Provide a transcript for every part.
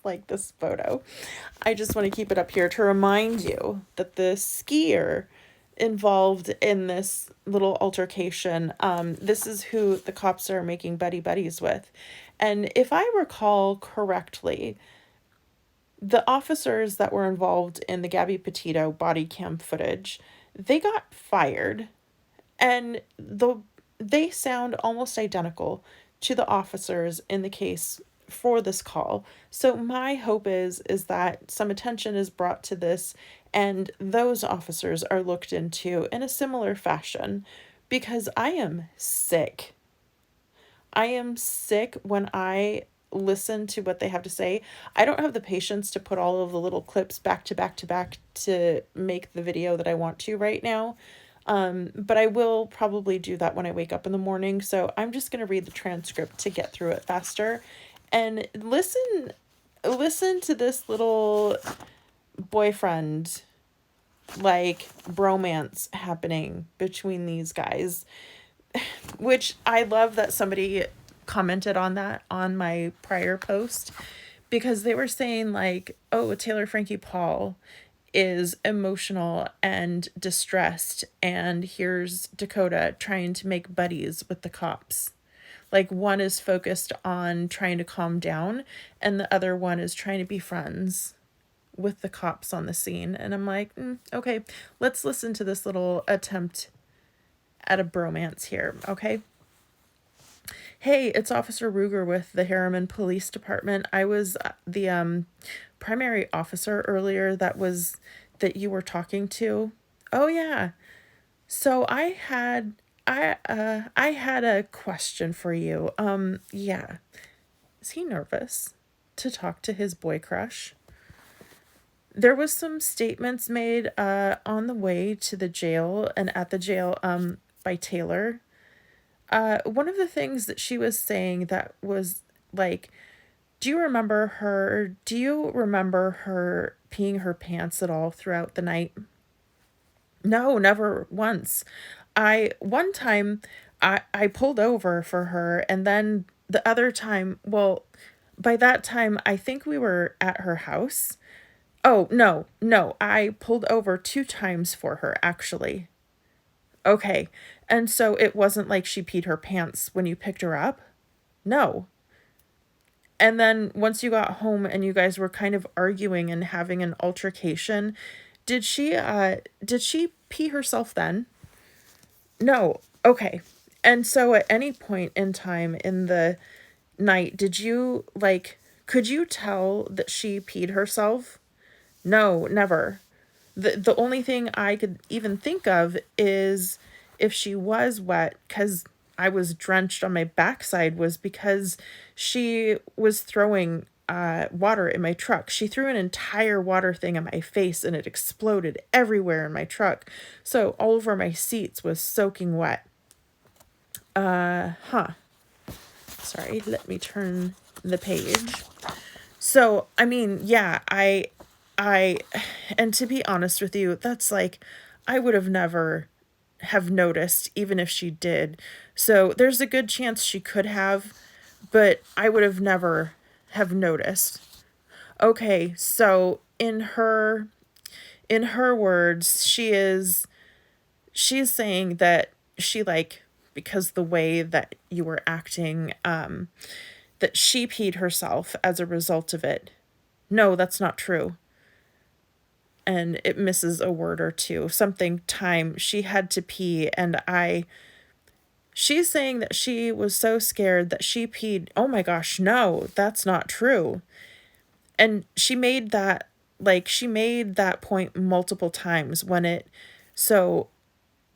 like this photo. I just want to keep it up here to remind you that the skier involved in this little altercation, this is who the cops are making buddies with. And if I recall correctly, the officers that were involved in the Gabby Petito body cam footage, they got fired. And they sound almost identical to the officers in the case for this call. So my hope is that some attention is brought to this and those officers are looked into in a similar fashion, because I am sick. I am sick when I listen to what they have to say. I don't have the patience to put all of the little clips back to back to back to make the video that I want to right now. But I will probably do that when I wake up in the morning. So I'm just going to read the transcript to get through it faster and listen to this little boyfriend, like, bromance happening between these guys, which I love that somebody commented on that on my prior post, because they were saying like, oh, Taylor Frankie Paul is emotional and distressed, and here's Dakota trying to make buddies with the cops. Like, one is focused on trying to calm down and the other one is trying to be friends with the cops on the scene. And I'm like, okay, let's listen to this little attempt at a bromance here, okay? Hey, it's Officer Ruger with the Harriman Police Department. I was the primary officer earlier that you were talking to. Oh yeah. So I had a question for you. Yeah. Is he nervous to talk to his boy crush? There was some statements made on the way to the jail and at the jail by Taylor. One of the things that she was saying that was like, do you remember her peeing her pants at all throughout the night? No, never once. One time I pulled over for her, and then the other time, well, by that time I think we were at her house. Oh, no, I pulled over 2 times for her, actually. Okay. And so it wasn't like she peed her pants when you picked her up? No. And then once you got home and you guys were kind of arguing and having an altercation, did she pee herself then? No. Okay. And so at any point in time in the night, could you tell that she peed herself? No, never. The only thing I could even think of is if she was wet, because I was drenched on my backside, was because she was throwing water in my truck. She threw an entire water thing in my face and it exploded everywhere in my truck. So all over my seats was soaking wet. Sorry, let me turn the page. So, I mean, yeah, and to be honest with you, that's like, I would have never have noticed, even if she did. So there's a good chance she could have, but I would have never have noticed. Okay, so in her words, she's saying that she, like, because the way that you were acting, that she peed herself as a result of it. No, that's not true. And it misses a word or two. Something time she had to pee, and she's saying that she was so scared that she peed. Oh my gosh, no, that's not true. And she made that point multiple times so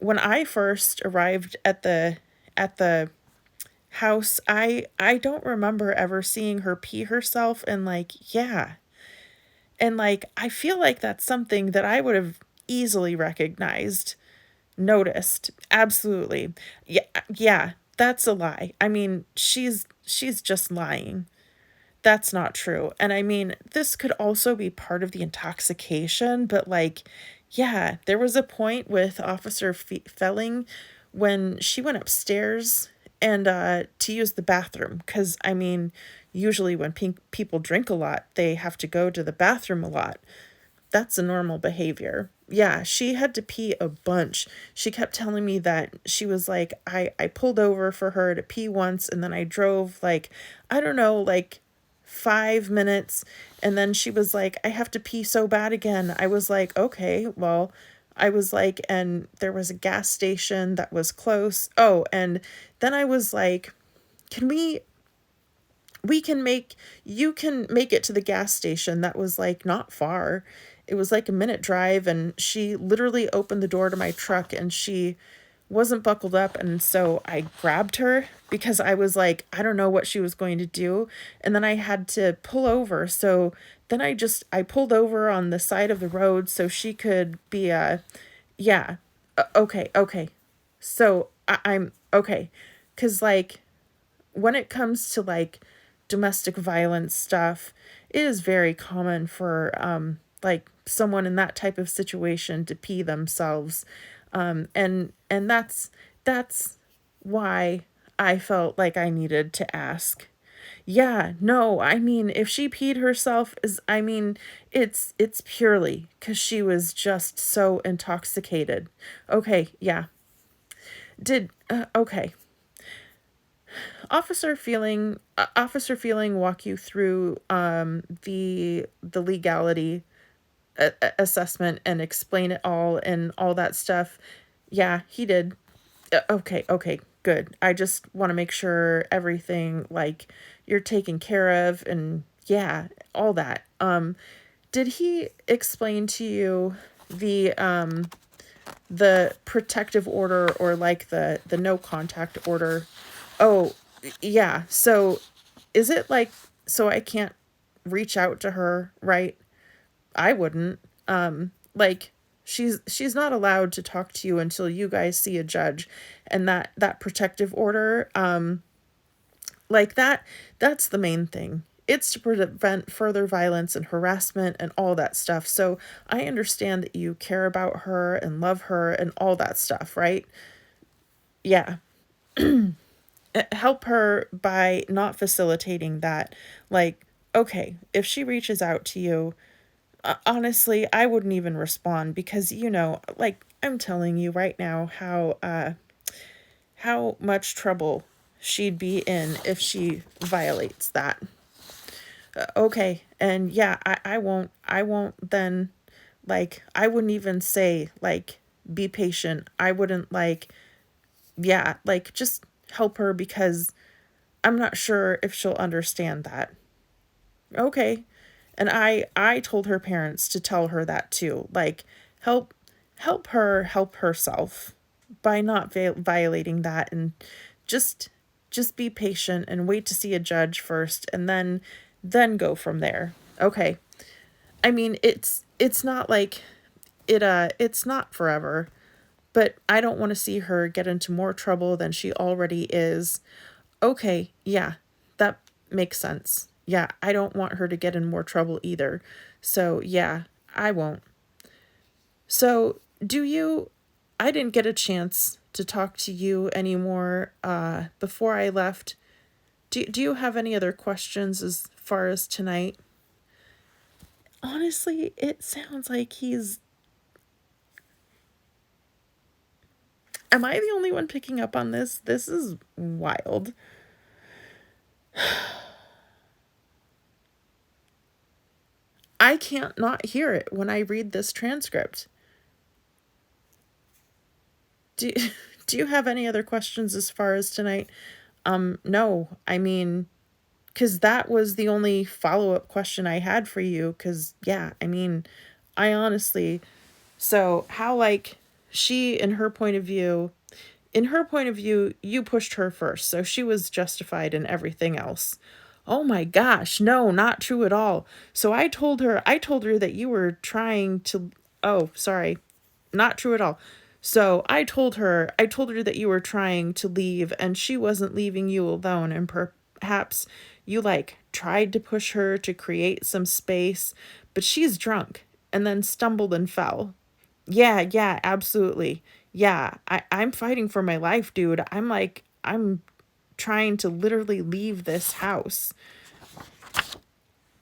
when I first arrived at the house, I don't remember ever seeing her pee herself, and like, yeah. And like, I feel like that's something that I would have easily recognized, noticed. Absolutely. Yeah, that's a lie. I mean, she's just lying. That's not true. And I mean, this could also be part of the intoxication, but like, yeah, there was a point with Officer Felling when she went upstairs and to use the bathroom, because I mean, usually when people drink a lot, they have to go to the bathroom a lot. That's a normal behavior. Yeah, she had to pee a bunch. She kept telling me that she was like, I pulled over for her to pee once, and then I drove like, I don't know, like 5 minutes. And then she was like, I have to pee so bad again. I was like, okay, well, I was like, and there was a gas station that was close. Oh, and then I was like, can we can make you can make it to the gas station that was like not far. It was like a minute drive, and she literally opened the door to my truck and she wasn't buckled up, and so I grabbed her because I was like, I don't know what she was going to do, and then I had to pull over. So then I pulled over on the side of the road so she could be yeah. Okay. So I'm okay, cuz like when it comes to like domestic violence stuff, it is very common for like someone in that type of situation to pee themselves. And that's why I felt like I needed to ask. Yeah, no, I mean, if she peed herself, is I mean, it's purely cuz she was just so intoxicated. Okay, yeah. Did okay. Officer Feeling walk you through the legality assessment and explain it all and all that stuff. Yeah, he did. Okay, good. I just want to make sure everything like you're taken care of, and yeah, all that. Did he explain to you the protective order, or like the no contact order? Oh, yeah. So is it like, so I can't reach out to her, right? I wouldn't. Like she's not allowed to talk to you until you guys see a judge, and that protective order, like that's the main thing. It's to prevent further violence and harassment and all that stuff. So I understand that you care about her and love her and all that stuff, right? Yeah. Help her by not facilitating that. Like, okay, if she reaches out to you, honestly, I wouldn't even respond because like I'm telling you right now how much trouble she'd be in if she violates that. Okay, and yeah, I won't then, like I wouldn't even say like be patient. I wouldn't like, yeah, like just help her because I'm not sure if she'll understand that. Okay. And I told her parents to tell her that too. Like help help her help herself by not violating that, and just just be patient and wait to see a judge first, and then go from there. Okay. I mean, it's not like it's not forever, but I don't want to see her get into more trouble than she already is. Okay, yeah, that makes sense. Yeah, I don't want her to get in more trouble either. So, yeah, I won't. So, I didn't get a chance to talk to you anymore before I left. Do you have any other questions as far as tonight? Honestly, it sounds like he's. Am I the only one picking up on this? This is wild. I can't not hear it when I read this transcript. Do do you have any other questions as far as tonight? No. I mean, cuz that was the only follow-up question I had for you, cuz yeah, I mean, I honestly, so how like she in her point of view, you pushed her first, so she was justified in everything else. Oh my gosh, no, not true at all. So I told her that you were trying to, oh, sorry, not true at all. So I told her that you were trying to leave and she wasn't leaving you alone, and perhaps you like tried to push her to create some space, but she's drunk and then stumbled and fell. Yeah, absolutely. Yeah, I'm fighting for my life, dude. I'm trying to literally leave this house.